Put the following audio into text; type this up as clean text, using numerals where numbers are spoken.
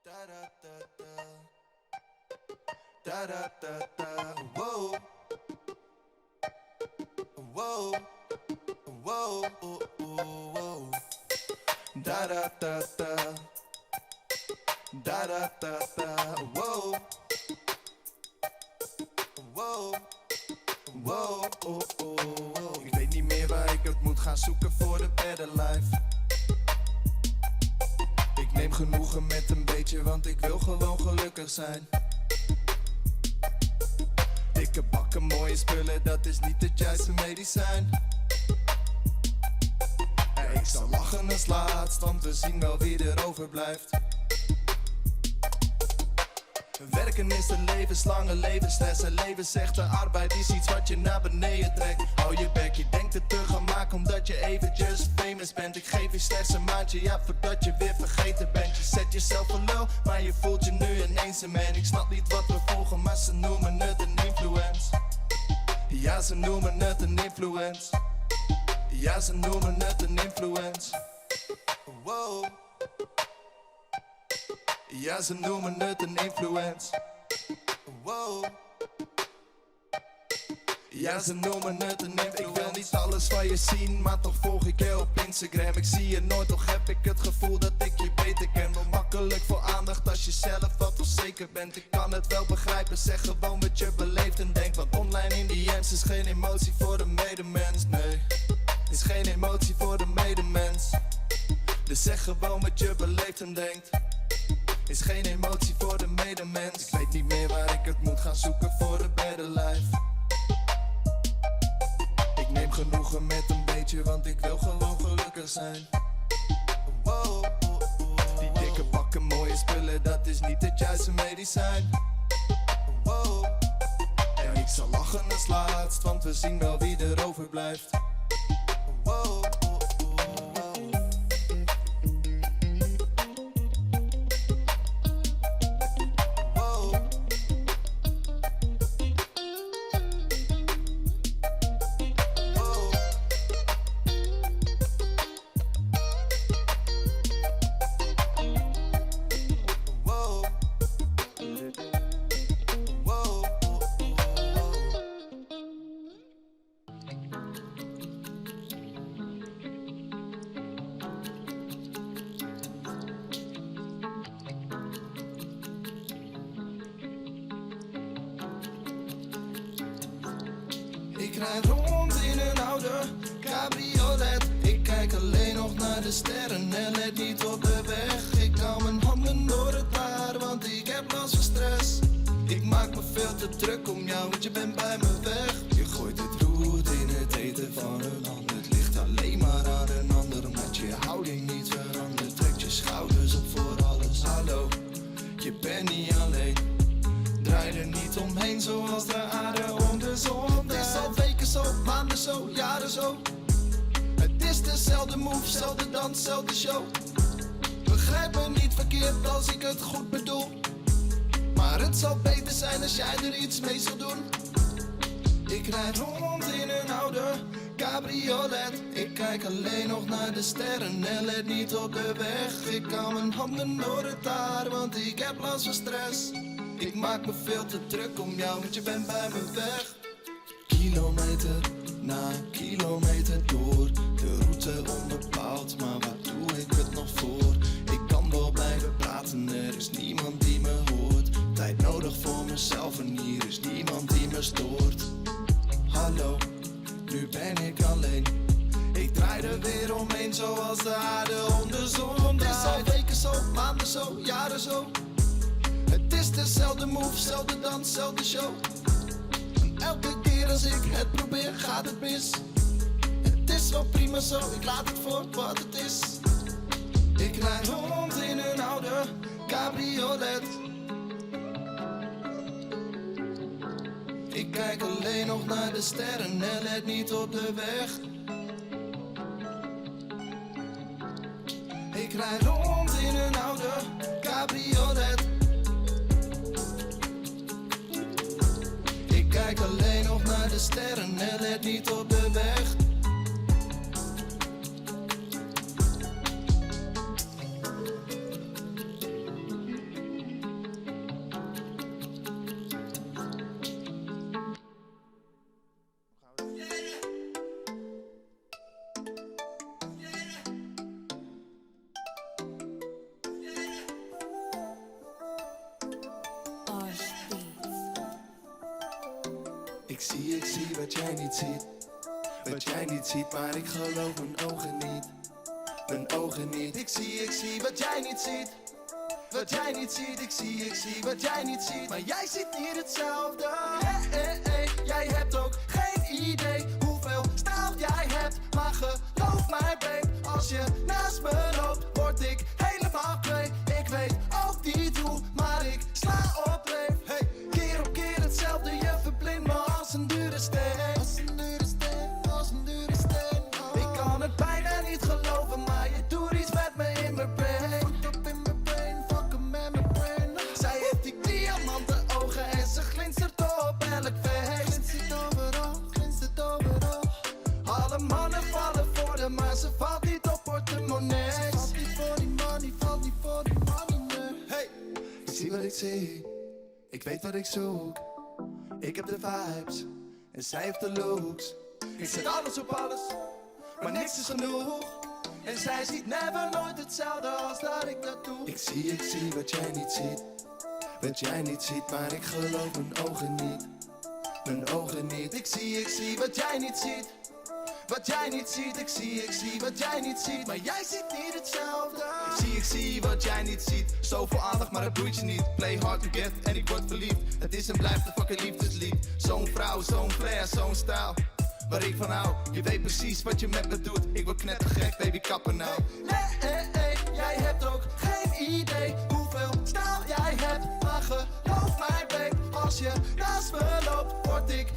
Da da da da. Da da da da. Whoa. Whoa. Whoa. Whoa. Da da da da. Da da da da. Whoa. Whoa. Wow, oh, oh, oh. Ik weet niet meer waar ik het moet gaan zoeken voor de better life. Ik neem genoegen met een beetje, want ik wil gewoon gelukkig zijn. Dikke bakken, mooie spullen, dat is niet het juiste medicijn. Ik zal lachen als laatst, want we zien wel wie er overblijft. Werken is een levenslange levensles. En levensechte arbeid is iets wat je naar beneden trekt. Hou je bek, je denkt het te gaan maken omdat je eventjes famous bent. Ik geef je slechts een maandje, ja, voordat je weer vergeten bent. Je zet jezelf een lul, maar je voelt je nu ineens een man. Ik snap niet wat we volgen, maar ze noemen het een influence. Ja, ze noemen het een influence. Ja, ze noemen het een influence. Wow. Ja, ze noemen het een influence. Wow. Ja, ze noemen het een influence. Ik wil niet alles van je zien, maar toch volg ik je op Instagram. Ik zie je nooit, toch heb ik het gevoel dat ik je beter ken. Wel makkelijk voor aandacht als je zelf wat onzeker bent. Ik kan het wel begrijpen, zeg gewoon wat je beleeft en denkt. Want online in die ends is geen emotie voor de medemens. Nee, is geen emotie voor de medemens. Dus zeg gewoon wat je beleeft en denkt. Is geen emotie voor de medemens. Ik weet niet meer waar ik het moet gaan zoeken voor de better life. Ik neem genoegen met een beetje, want ik wil gewoon gelukkig zijn. Wow. Die dikke bakken, mooie spullen, dat is niet het juiste medicijn. Wow. En ik zal lachen als laatst, want we zien wel wie er overblijft. Wow. Ik rijd rond in een oude cabriolet. Ik kijk alleen nog naar de sterren en let niet op de weg. Ik hou mijn handen door het haar, want ik heb last van stress. Ik maak me veel te druk om jou, want je bent bij me weg. Je gooit het roet in het eten van een ander. Het ligt alleen maar aan een ander, omdat je houding niet verandert. Trek je schouders op voor alles. Hallo, je bent niet alleen. Draai er niet omheen zoals de aarde om de zon. Het is al weken zo, maanden zo, jaren zo. Het is dezelfde move, zelfde dans, zelfde show. Begrijp me niet verkeerd als ik het goed bedoel. Maar het zal beter zijn als jij er iets mee zou doen. Ik rijd rond in een oude cabriolet. Ik kijk alleen nog naar de sterren en let niet op de weg. Ik hou mijn handen door het haar, want ik heb last van stress. Ik maak me veel te druk om jou, want je bent bij me weg. Kilometer na kilometer door. De route onbepaald, maar waar doe ik het nog voor? Ik kan wel blijven praten, er is niemand die me hoort. Tijd nodig voor mezelf en hier is niemand die me stoort. Hallo, nu ben ik alleen. Ik draai er weer omheen zoals de aarde om de zon draait. Het is al weken zo, maanden zo, jaren zo. Het is dezelfde move, zelfde dans, zelfde show. En elke keer als ik het probeer, gaat het mis. Het is wel prima zo, ik laat het voor wat het is. Ik rijd rond in een oude cabriolet. Ik kijk alleen nog naar de sterren en let niet op de weg. Ik rijd rond in een oude cabriolet. Ik kijk alleen nog naar de sterren en let niet op de weg. Ik zie wat jij niet ziet. Wat jij niet ziet, maar ik geloof mijn ogen niet. Mijn ogen niet. Ik zie wat jij niet ziet. Wat jij niet ziet, ik zie wat jij niet ziet. Maar jij ziet niet hetzelfde. Jij hebt ook geen idee hoeveel staal jij hebt. Maar geloof mij babe, als je naast me loopt, word ik helemaal kwijt. Ik weet ook niet hoe, maar ik sla op leef. Hey, keer op keer hetzelfde, je verblindt me als een dure steen. Als een dure steen, als een dure steen. Oh. Ik kan het bijna niet geloven, maar je doet iets met me in mijn brain. Fucked up in mijn brain, fuck hem met mijn brain. Zij heeft die diamanten ogen en ze glinstert op elk feest. Glinstert overal, glinstert overal. Alle mannen vallen voor haar, maar ze valt niet op portemonnee. Ze valt niet voor die money, valt niet voor die money, nee. Hey, ik zie wat ik zie, ik weet wat ik zoek. Ik heb de vibes en zij heeft de looks. Ik zet alles op alles, maar niks is genoeg. En zij ziet never nooit hetzelfde als dat ik dat doe. Ik zie wat jij niet ziet. Wat jij niet ziet, maar ik geloof mijn ogen niet. Mijn ogen niet. Ik zie wat jij niet ziet. Wat jij niet ziet, ik zie wat jij niet ziet. Maar jij ziet niet hetzelfde. Ik zie wat jij niet ziet. Zoveel aandacht, maar het boeit je niet. Play hard to get en ik word verliefd. Het is en blijft een fucking liefdeslied. Zo'n vrouw, zo'n flair, zo'n stijl. Waar ik van hou, je weet precies wat je met me doet. Ik word knettergek, baby, kappen nou. Jij hebt ook geen idee hoeveel staal jij hebt. Maar geloof mij babe, als je naast me loopt, word ik